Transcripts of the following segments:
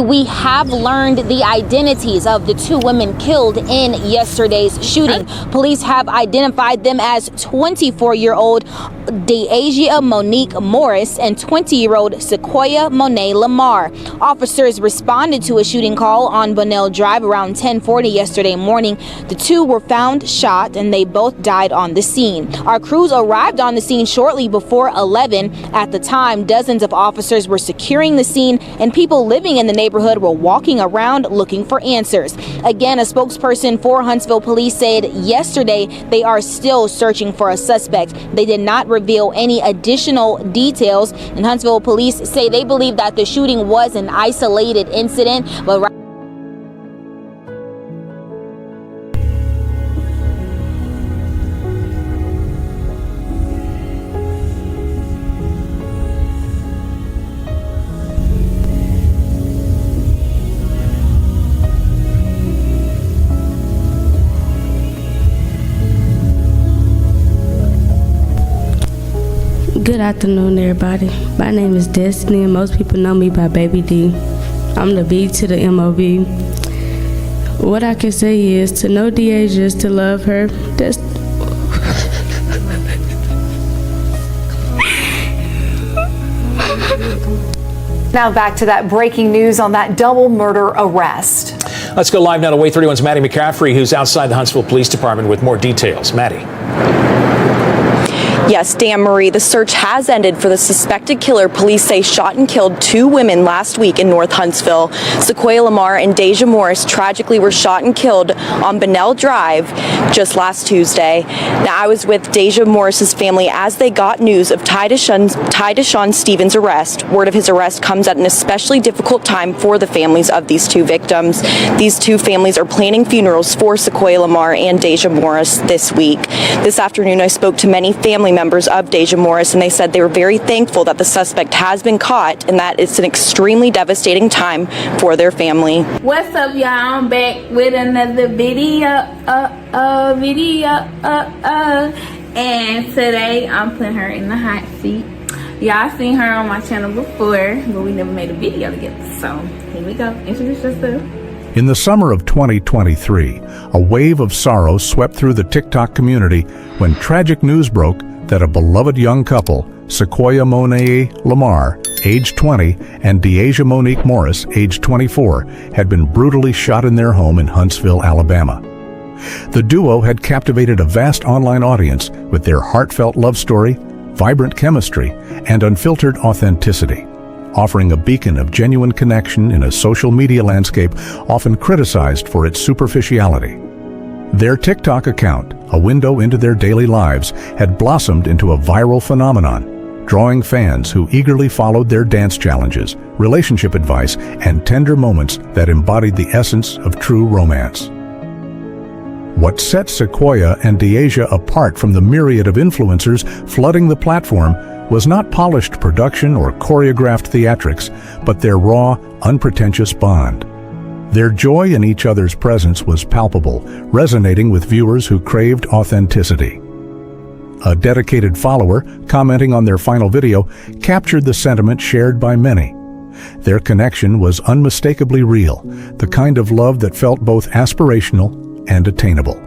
We have learned the identities of the two women killed in yesterday's shooting. Police have identified them as 24-year-old Deasia Monique Morris and 20-year-old Sequoia Monet Lamar. Officers responded to a shooting call on Bunnell Drive around 10:40 yesterday morning. The two were found shot and they both died on the scene. Our crews arrived on the scene shortly before 11. At the time, dozens of officers were securing the scene and people living in the neighborhood were walking around looking for answers. Again, a spokesperson for Huntsville Police said yesterday they are still searching for a suspect. They did not reveal any additional details, and Huntsville Police say they believe that the shooting was an isolated incident, but Good afternoon, everybody. My name is Destiny, and most people know me by Baby D. I'm the B to the MOB. What I can say is to know Deasia is to love her. That's Now back to that breaking news on that double murder arrest. Let's go live now to Way 31's Maddie McCaffrey, who's outside the Huntsville Police Department with more details. Maddie. Yes, Dan Marie, the search has ended for the suspected killer police say shot and killed two women last week in North Huntsville. Sequoia Lamar and Deasia Morris tragically were shot and killed on Bunnell Drive just last Tuesday. Now, I was with Deasia Morris's family as they got news of Ty Deshaun Stevens' arrest. Word of his arrest comes at an especially difficult time for the families of these two victims. These two families are planning funerals for Sequoia Lamar and Deasia Morris this week. This afternoon, I spoke to many family members of Deasia Morris, and they said they were very thankful that the suspect has been caught and that it's an extremely devastating time for their family. What's up, y'all? I'm back with another video. And today I'm putting her in the hot seat. Y'all seen her on my channel before, but we never made a video together. So here we go. Introduce yourself. In the summer of 2023, a wave of sorrow swept through the TikTok community when tragic news broke that a beloved young couple, Sequoia Monet Lamar, age 20, and Deasia Monique Morris, age 24, had been brutally shot in their home in Huntsville, Alabama. The duo had captivated a vast online audience with their heartfelt love story, vibrant chemistry, and unfiltered authenticity, offering a beacon of genuine connection in a social media landscape often criticized for its superficiality. Their TikTok account, a window into their daily lives, had blossomed into a viral phenomenon, drawing fans who eagerly followed their dance challenges, relationship advice, and tender moments that embodied the essence of true romance. What set Sequoia and Deasia apart from the myriad of influencers flooding the platform was not polished production or choreographed theatrics, but their raw, unpretentious bond. Their joy in each other's presence was palpable, resonating with viewers who craved authenticity. A dedicated follower, commenting on their final video, captured the sentiment shared by many. Their connection was unmistakably real, the kind of love that felt both aspirational and attainable.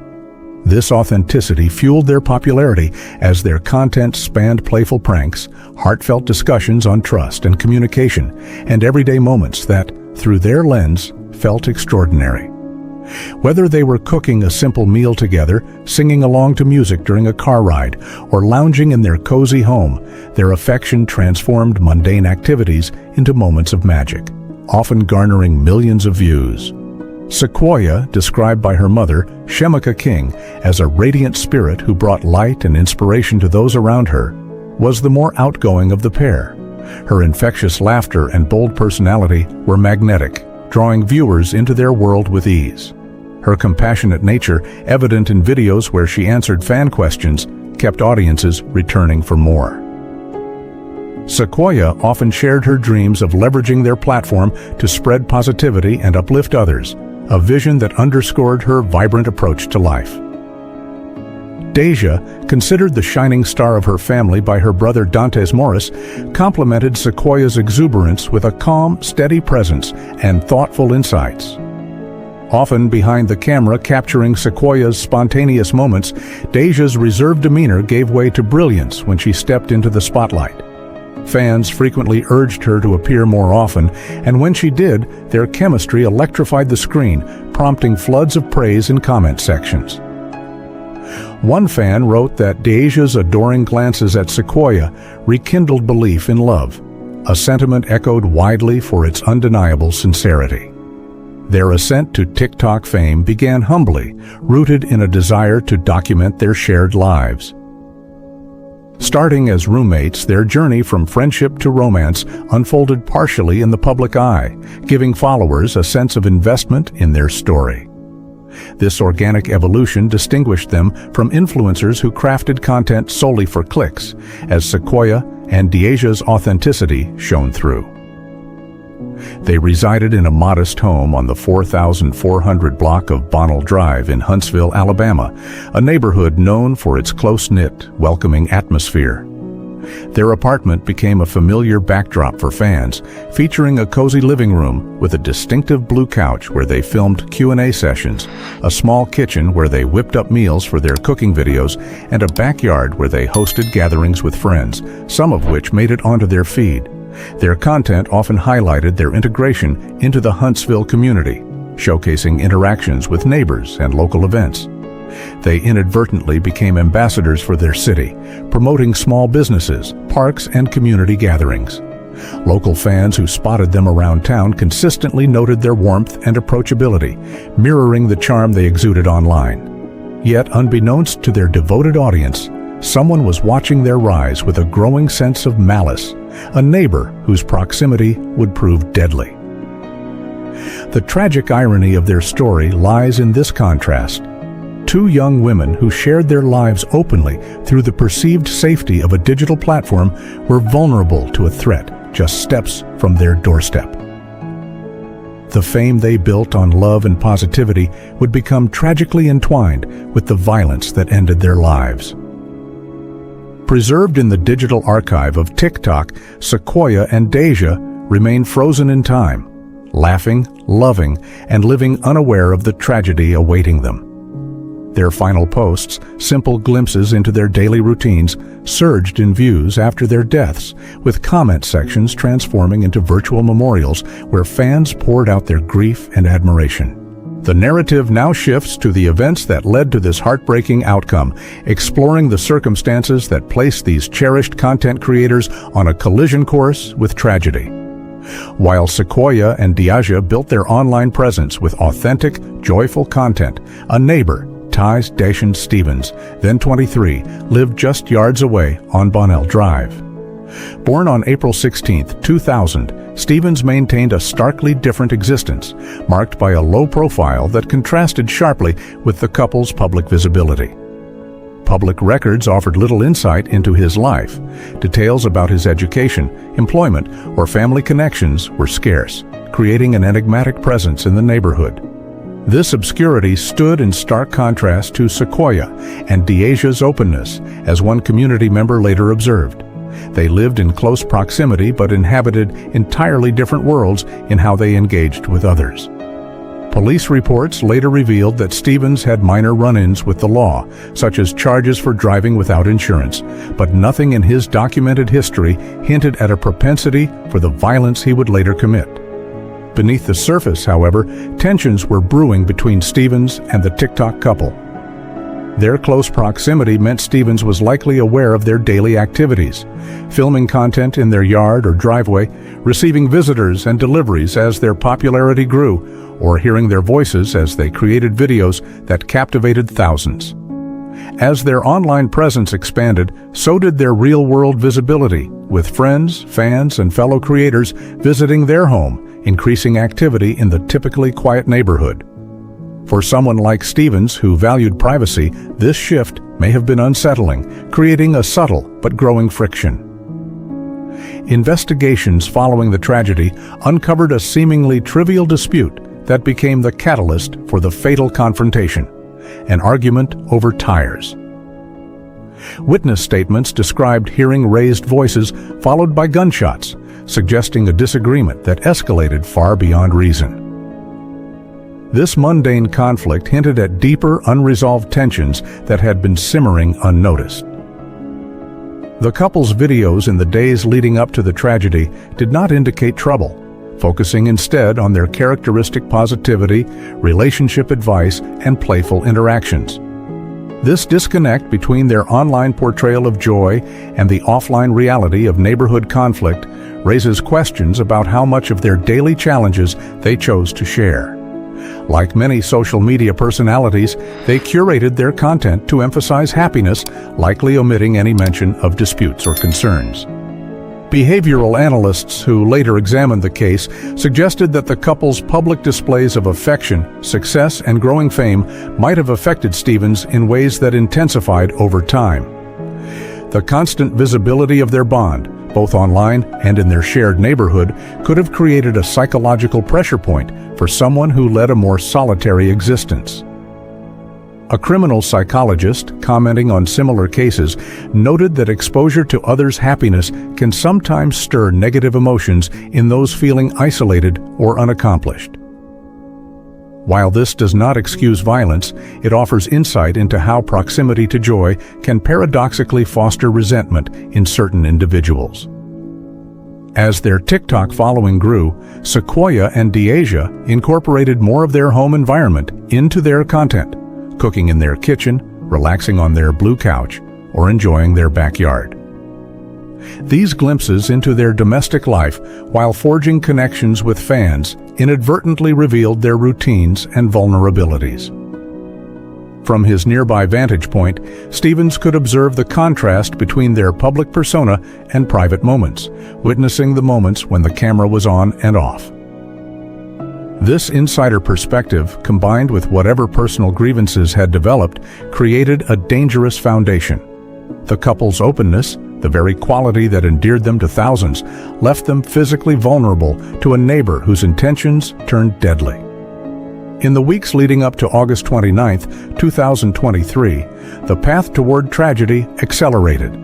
This authenticity fueled their popularity as their content spanned playful pranks, heartfelt discussions on trust and communication, and everyday moments that, through their lens, felt extraordinary. Whether they were cooking a simple meal together, singing along to music during a car ride, or lounging in their cozy home, their affection transformed mundane activities into moments of magic, often garnering millions of views. Sequoia, described by her mother, Shemika King, as a radiant spirit who brought light and inspiration to those around her, was the more outgoing of the pair. Her infectious laughter and bold personality were magnetic, drawing viewers into their world with ease. Her compassionate nature, evident in videos where she answered fan questions, kept audiences returning for more. Sequoia often shared her dreams of leveraging their platform to spread positivity and uplift others, a vision that underscored her vibrant approach to life. Deja, considered the shining star of her family by her brother Dantes Morris, complemented Sequoia's exuberance with a calm, steady presence and thoughtful insights. Often behind the camera capturing Sequoia's spontaneous moments, Deja's reserved demeanor gave way to brilliance when she stepped into the spotlight. Fans frequently urged her to appear more often, and when she did, their chemistry electrified the screen, prompting floods of praise in comment sections. One fan wrote that Deja's adoring glances at Sequoia rekindled belief in love, a sentiment echoed widely for its undeniable sincerity. Their ascent to TikTok fame began humbly, rooted in a desire to document their shared lives. Starting as roommates, their journey from friendship to romance unfolded partially in the public eye, giving followers a sense of investment in their story. This organic evolution distinguished them from influencers who crafted content solely for clicks, as Sequoia and Deja's authenticity shone through. They resided in a modest home on the 4,400 block of Bonnell Drive in Huntsville, Alabama, a neighborhood known for its close-knit, welcoming atmosphere. Their apartment became a familiar backdrop for fans, featuring a cozy living room with a distinctive blue couch where they filmed Q&A sessions, a small kitchen where they whipped up meals for their cooking videos, and a backyard where they hosted gatherings with friends, some of which made it onto their feed. Their content often highlighted their integration into the Huntsville community, showcasing interactions with neighbors and local events. They inadvertently became ambassadors for their city, promoting small businesses, parks, and community gatherings. Local fans who spotted them around town consistently noted their warmth and approachability, mirroring the charm they exuded online. Yet, unbeknownst to their devoted audience, someone was watching their rise with a growing sense of malice, a neighbor whose proximity would prove deadly. The tragic irony of their story lies in this contrast. Two young women who shared their lives openly through the perceived safety of a digital platform were vulnerable to a threat just steps from their doorstep. The fame they built on love and positivity would become tragically entwined with the violence that ended their lives. Preserved in the digital archive of TikTok, Sequoia and Deja remain frozen in time, laughing, loving, and living unaware of the tragedy awaiting them. Their final posts, simple glimpses into their daily routines, surged in views after their deaths, with comment sections transforming into virtual memorials where fans poured out their grief and admiration. The narrative now shifts to the events that led to this heartbreaking outcome, exploring the circumstances that placed these cherished content creators on a collision course with tragedy. While Sequoia and Deja built their online presence with authentic, joyful content, a neighbor, Ties Dashan Stevens, then 23, lived just yards away on Bonnell Drive. Born on April 16, 2000, Stevens maintained a starkly different existence, marked by a low profile that contrasted sharply with the couple's public visibility. Public records offered little insight into his life. Details about his education, employment, or family connections were scarce, creating an enigmatic presence in the neighborhood. This obscurity stood in stark contrast to Sequoia and Deja's openness, as one community member later observed. They lived in close proximity but inhabited entirely different worlds in how they engaged with others. Police reports later revealed that Stevens had minor run-ins with the law, such as charges for driving without insurance, but nothing in his documented history hinted at a propensity for the violence he would later commit. Beneath the surface, however, tensions were brewing between Stevens and the TikTok couple. Their close proximity meant Stevens was likely aware of their daily activities, filming content in their yard or driveway, receiving visitors and deliveries as their popularity grew, or hearing their voices as they created videos that captivated thousands. As their online presence expanded, so did their real-world visibility, with friends, fans, and fellow creators visiting their home, increasing activity in the typically quiet neighborhood. For someone like Stevens, who valued privacy, this shift may have been unsettling, creating a subtle but growing friction. Investigations following the tragedy uncovered a seemingly trivial dispute that became the catalyst for the fatal confrontation, an argument over tires. Witness statements described hearing raised voices followed by gunshots, suggesting a disagreement that escalated far beyond reason. This mundane conflict hinted at deeper, unresolved tensions that had been simmering unnoticed. The couple's videos in the days leading up to the tragedy did not indicate trouble, focusing instead on their characteristic positivity, relationship advice, and playful interactions. This disconnect between their online portrayal of joy and the offline reality of neighborhood conflict raises questions about how much of their daily challenges they chose to share. Like many social media personalities, they curated their content to emphasize happiness, likely omitting any mention of disputes or concerns. Behavioral analysts who later examined the case suggested that the couple's public displays of affection, success, and growing fame might have affected Stevens in ways that intensified over time. The constant visibility of their bond, both online and in their shared neighborhood, could have created a psychological pressure point for someone who led a more solitary existence. A criminal psychologist, commenting on similar cases, noted that exposure to others' happiness can sometimes stir negative emotions in those feeling isolated or unaccomplished. While this does not excuse violence, it offers insight into how proximity to joy can paradoxically foster resentment in certain individuals. As their TikTok following grew, Sequoia and Deasia incorporated more of their home environment into their content, cooking in their kitchen, relaxing on their blue couch, or enjoying their backyard. These glimpses into their domestic life, while forging connections with fans, inadvertently revealed their routines and vulnerabilities. From his nearby vantage point, Stevens could observe the contrast between their public persona and private moments, witnessing the moments when the camera was on and off. This insider perspective, combined with whatever personal grievances had developed, created a dangerous foundation. The couple's openness, the very quality that endeared them to thousands, left them physically vulnerable to a neighbor whose intentions turned deadly. In the weeks leading up to August 29, 2023, the path toward tragedy accelerated.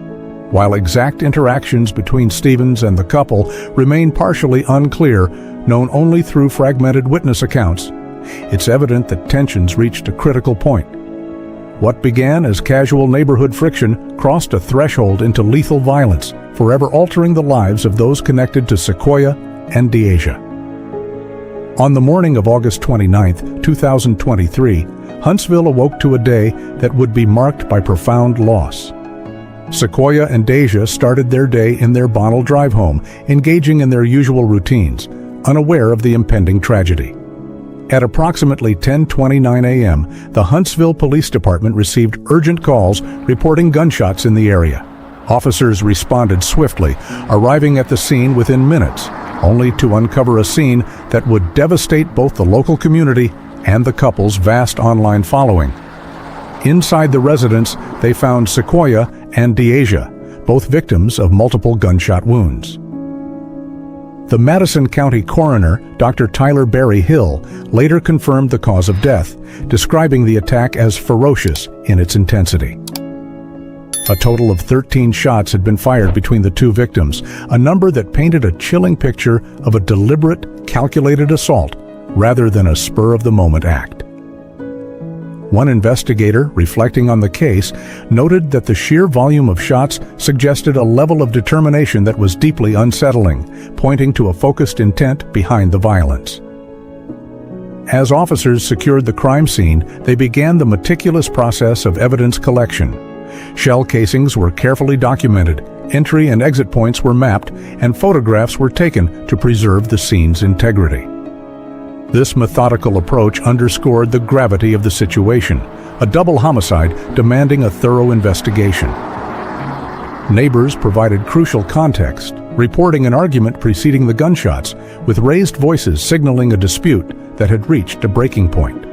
While exact interactions between Stevens and the couple remain partially unclear, known only through fragmented witness accounts, it's evident that tensions reached a critical point. What began as casual neighborhood friction crossed a threshold into lethal violence, forever altering the lives of those connected to Sequoia and Deasia. On the morning of August 29, 2023, Huntsville awoke to a day that would be marked by profound loss. Sequoia and Deasia started their day in their Bonnell drive home, engaging in their usual routines, unaware of the impending tragedy. At approximately 10:29 a.m., the Huntsville Police Department received urgent calls reporting gunshots in the area. Officers responded swiftly, arriving at the scene within minutes, only to uncover a scene that would devastate both the local community and the couple's vast online following. Inside the residence, they found Sequoia and Deasia, both victims of multiple gunshot wounds. The Madison County coroner, Dr. Tyler Barry Hill, later confirmed the cause of death, describing the attack as ferocious in its intensity. A total of 13 shots had been fired between the two victims, a number that painted a chilling picture of a deliberate, calculated assault rather than a spur-of-the-moment act. One investigator, reflecting on the case, noted that the sheer volume of shots suggested a level of determination that was deeply unsettling, pointing to a focused intent behind the violence. As officers secured the crime scene, they began the meticulous process of evidence collection. Shell casings were carefully documented, entry and exit points were mapped, and photographs were taken to preserve the scene's integrity. This methodical approach underscored the gravity of the situation, a double homicide demanding a thorough investigation. Neighbors provided crucial context, reporting an argument preceding the gunshots, with raised voices signaling a dispute that had reached a breaking point.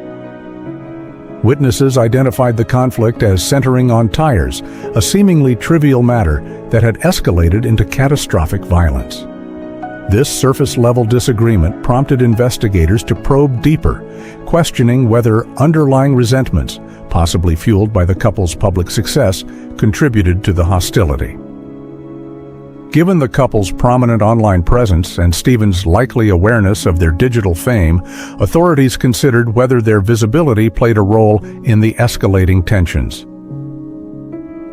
Witnesses identified the conflict as centering on tires, a seemingly trivial matter that had escalated into catastrophic violence. This surface-level disagreement prompted investigators to probe deeper, questioning whether underlying resentments, possibly fueled by the couple's public success, contributed to the hostility. Given the couple's prominent online presence and Stevens' likely awareness of their digital fame, authorities considered whether their visibility played a role in the escalating tensions.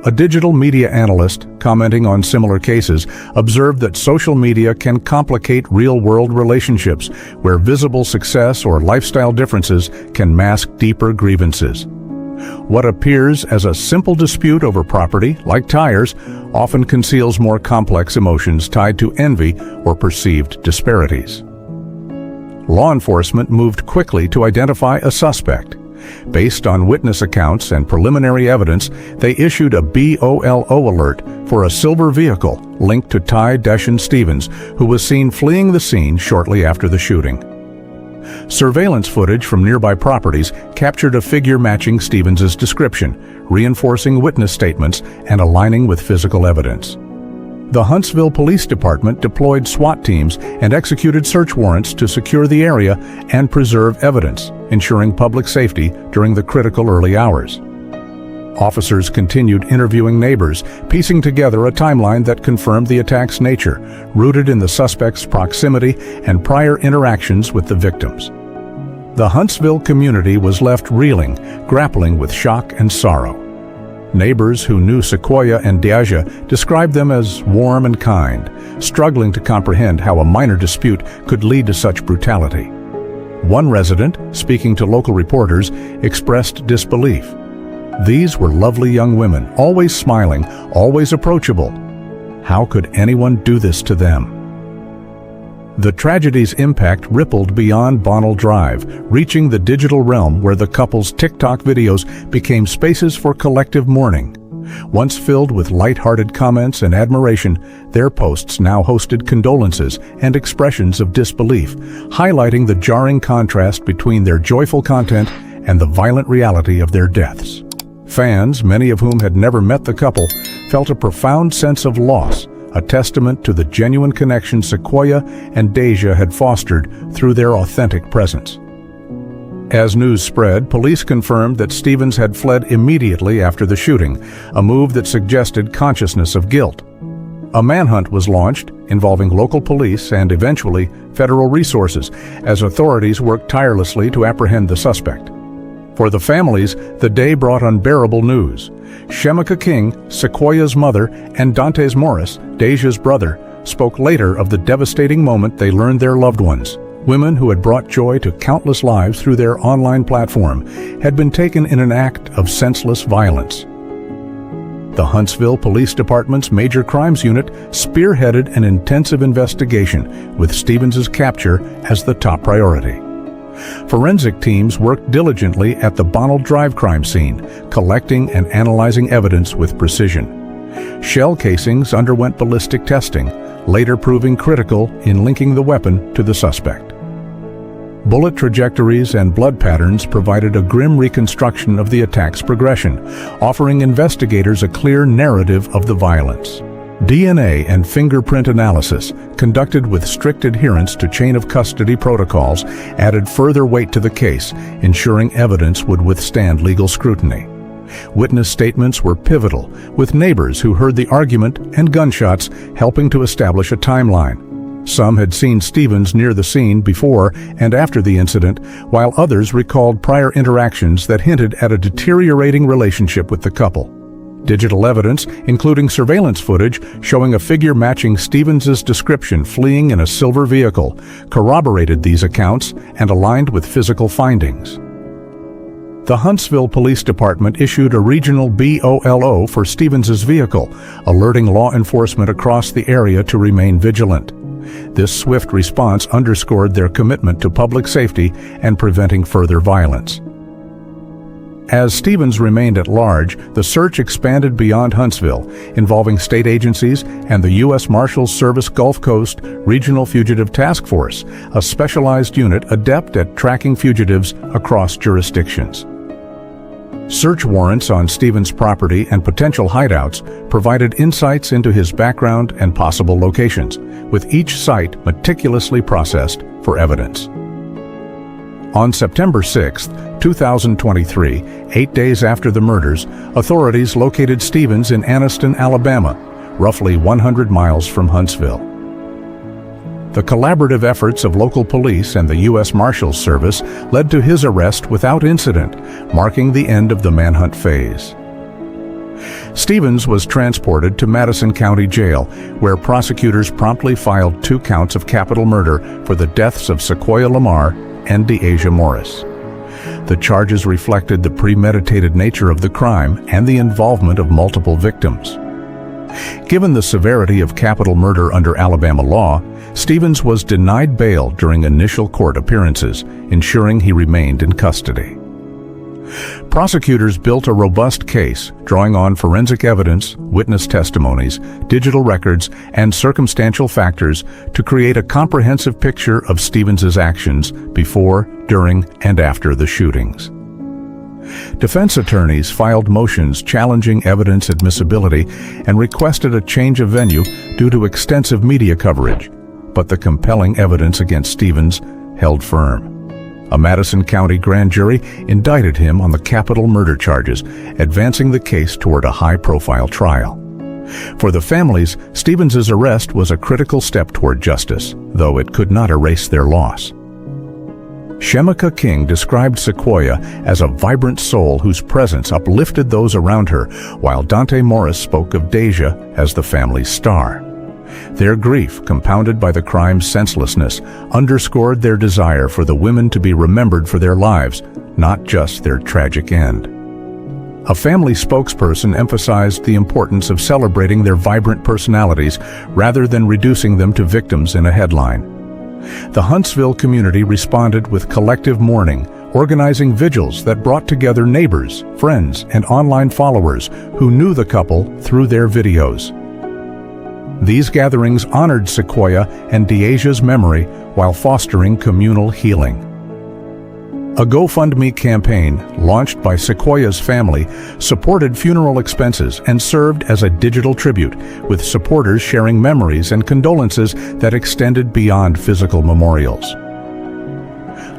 A digital media analyst, commenting on similar cases, observed that social media can complicate real-world relationships, where visible success or lifestyle differences can mask deeper grievances. What appears as a simple dispute over property, like tires, often conceals more complex emotions tied to envy or perceived disparities. Law enforcement moved quickly to identify a suspect. Based on witness accounts and preliminary evidence, they issued a BOLO alert for a silver vehicle linked to Ty Deshaun Stevens, who was seen fleeing the scene shortly after the shooting. Surveillance footage from nearby properties captured a figure matching Stevens' description, reinforcing witness statements and aligning with physical evidence. The Huntsville Police Department deployed SWAT teams and executed search warrants to secure the area and preserve evidence, ensuring public safety during the critical early hours. Officers continued interviewing neighbors, piecing together a timeline that confirmed the attack's nature, rooted in the suspect's proximity and prior interactions with the victims. The Huntsville community was left reeling, grappling with shock and sorrow. Neighbors who knew Sequoia and Deja described them as warm and kind, struggling to comprehend how a minor dispute could lead to such brutality. One resident, speaking to local reporters, expressed disbelief. These were lovely young women, always smiling, always approachable. How could anyone do this to them? The tragedy's impact rippled beyond Bonnell Drive, reaching the digital realm where the couple's TikTok videos became spaces for collective mourning. Once filled with light-hearted comments and admiration, their posts now hosted condolences and expressions of disbelief, highlighting the jarring contrast between their joyful content and the violent reality of their deaths. Fans, many of whom had never met the couple, felt a profound sense of loss, a testament to the genuine connection Sequoia and Deja had fostered through their authentic presence. As news spread, police confirmed that Stevens had fled immediately after the shooting, a move that suggested consciousness of guilt. A manhunt was launched, involving local police and eventually federal resources, as authorities worked tirelessly to apprehend the suspect. For the families, the day brought unbearable news. Shemika King, Sequoia's mother, and Dantes Morris, Deja's brother, spoke later of the devastating moment they learned their loved ones, women who had brought joy to countless lives through their online platform, had been taken in an act of senseless violence. The Huntsville Police Department's Major Crimes Unit spearheaded an intensive investigation, with Stevens' capture as the top priority. Forensic teams worked diligently at the Bonnell Drive crime scene, collecting and analyzing evidence with precision. Shell casings underwent ballistic testing, later proving critical in linking the weapon to the suspect. Bullet trajectories and blood patterns provided a grim reconstruction of the attack's progression, offering investigators a clear narrative of the violence. DNA and fingerprint analysis, conducted with strict adherence to chain of custody protocols, added further weight to the case, ensuring evidence would withstand legal scrutiny. Witness statements were pivotal, with neighbors who heard the argument and gunshots helping to establish a timeline. Some had seen Stevens near the scene before and after the incident, while others recalled prior interactions that hinted at a deteriorating relationship with the couple. Digital evidence, including surveillance footage showing a figure matching Stevens' description fleeing in a silver vehicle, corroborated these accounts and aligned with physical findings. The Huntsville Police Department issued a regional BOLO for Stevens' vehicle, alerting law enforcement across the area to remain vigilant. This swift response underscored their commitment to public safety and preventing further violence. As Stevens remained at large, the search expanded beyond Huntsville, involving state agencies and the U.S. Marshals Service Gulf Coast Regional Fugitive Task Force, a specialized unit adept at tracking fugitives across jurisdictions. Search warrants on Stevens' property and potential hideouts provided insights into his background and possible locations, with each site meticulously processed for evidence. On September 6, 2023, 8 days after the murders, authorities located Stevens in Anniston, Alabama, roughly 100 miles from Huntsville. The collaborative efforts of local police and the U.S. Marshals Service led to his arrest without incident, marking the end of the manhunt phase. Stevens was transported to Madison County Jail, where prosecutors promptly filed 2 counts of capital murder for the deaths of Sequoia Lamar and Deasia Morris. The charges reflected the premeditated nature of the crime and the involvement of multiple victims. Given the severity of capital murder under Alabama law, Stevens was denied bail during initial court appearances, ensuring he remained in custody. Prosecutors built a robust case, drawing on forensic evidence, witness testimonies, digital records, and circumstantial factors to create a comprehensive picture of Stevens' actions before, during, and after the shootings. Defense attorneys filed motions challenging evidence admissibility and requested a change of venue due to extensive media coverage, but the compelling evidence against Stevens held firm. A Madison County grand jury indicted him on the capital murder charges, advancing the case toward a high-profile trial. For the families, Stevens' arrest was a critical step toward justice, though it could not erase their loss. Shemika King described Sequoia as a vibrant soul whose presence uplifted those around her, while Dante Morris spoke of Deasia as the family's star. Their grief, compounded by the crime's senselessness, underscored their desire for the women to be remembered for their lives, not just their tragic end. A family spokesperson emphasized the importance of celebrating their vibrant personalities rather than reducing them to victims in a headline. The Huntsville community responded with collective mourning, organizing vigils that brought together neighbors, friends, and online followers who knew the couple through their videos. These gatherings honored Sequoia and Deasia's memory while fostering communal healing. A GoFundMe campaign, launched by Sequoia's family, supported funeral expenses and served as a digital tribute, with supporters sharing memories and condolences that extended beyond physical memorials.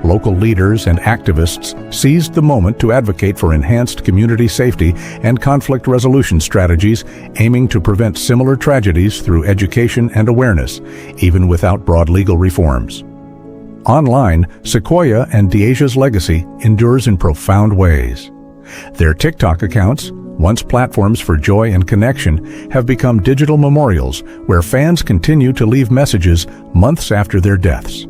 Local leaders and activists seized the moment to advocate for enhanced community safety and conflict resolution strategies, aiming to prevent similar tragedies through education and awareness, even without broad legal reforms. Online, Sequoia and Deasia's legacy endures in profound ways. Their TikTok accounts, once platforms for joy and connection, have become digital memorials where fans continue to leave messages months after their deaths.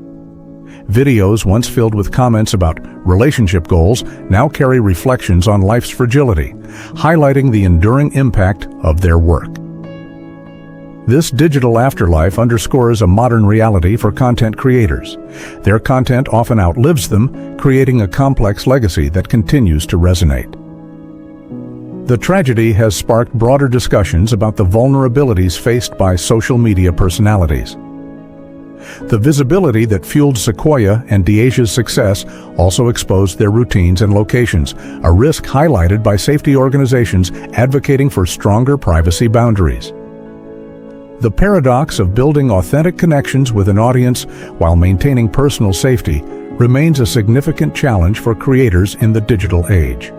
Videos once filled with comments about relationship goals now carry reflections on life's fragility, highlighting the enduring impact of their work. This digital afterlife underscores a modern reality for content creators. Their content often outlives them, creating a complex legacy that continues to resonate. The tragedy has sparked broader discussions about the vulnerabilities faced by social media personalities. The visibility that fueled Sequoia and Deasia's success also exposed their routines and locations, a risk highlighted by safety organizations advocating for stronger privacy boundaries. The paradox of building authentic connections with an audience while maintaining personal safety remains a significant challenge for creators in the digital age.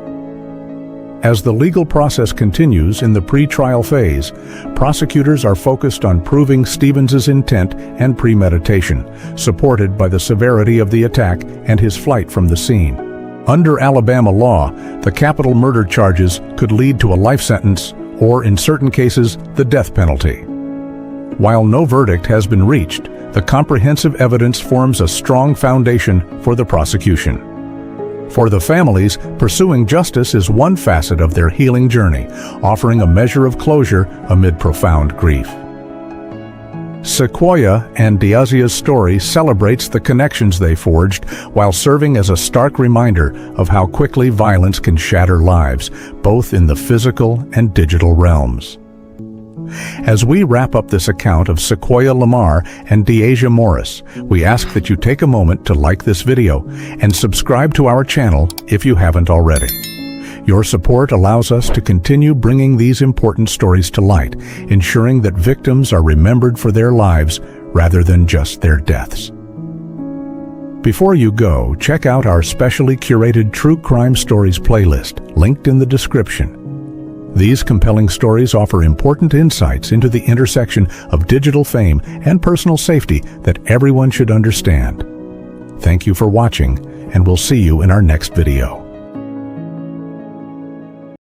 As the legal process continues in the pre-trial phase, prosecutors are focused on proving Stevens' intent and premeditation, supported by the severity of the attack and his flight from the scene. Under Alabama law, the capital murder charges could lead to a life sentence or, in certain cases, the death penalty. While no verdict has been reached, the comprehensive evidence forms a strong foundation for the prosecution. For the families, pursuing justice is one facet of their healing journey, offering a measure of closure amid profound grief. Sequoia and Deasia's story celebrates the connections they forged while serving as a stark reminder of how quickly violence can shatter lives, both in the physical and digital realms. As we wrap up this account of Sequoia Lamar and Deasia Morris, we ask that you take a moment to like this video and subscribe to our channel if you haven't already. Your support allows us to continue bringing these important stories to light, ensuring that victims are remembered for their lives rather than just their deaths. Before you go, check out our specially curated True Crime Stories playlist, linked in the description. These compelling stories offer important insights into the intersection of digital fame and personal safety that everyone should understand. Thank you for watching, and we'll see you in our next video.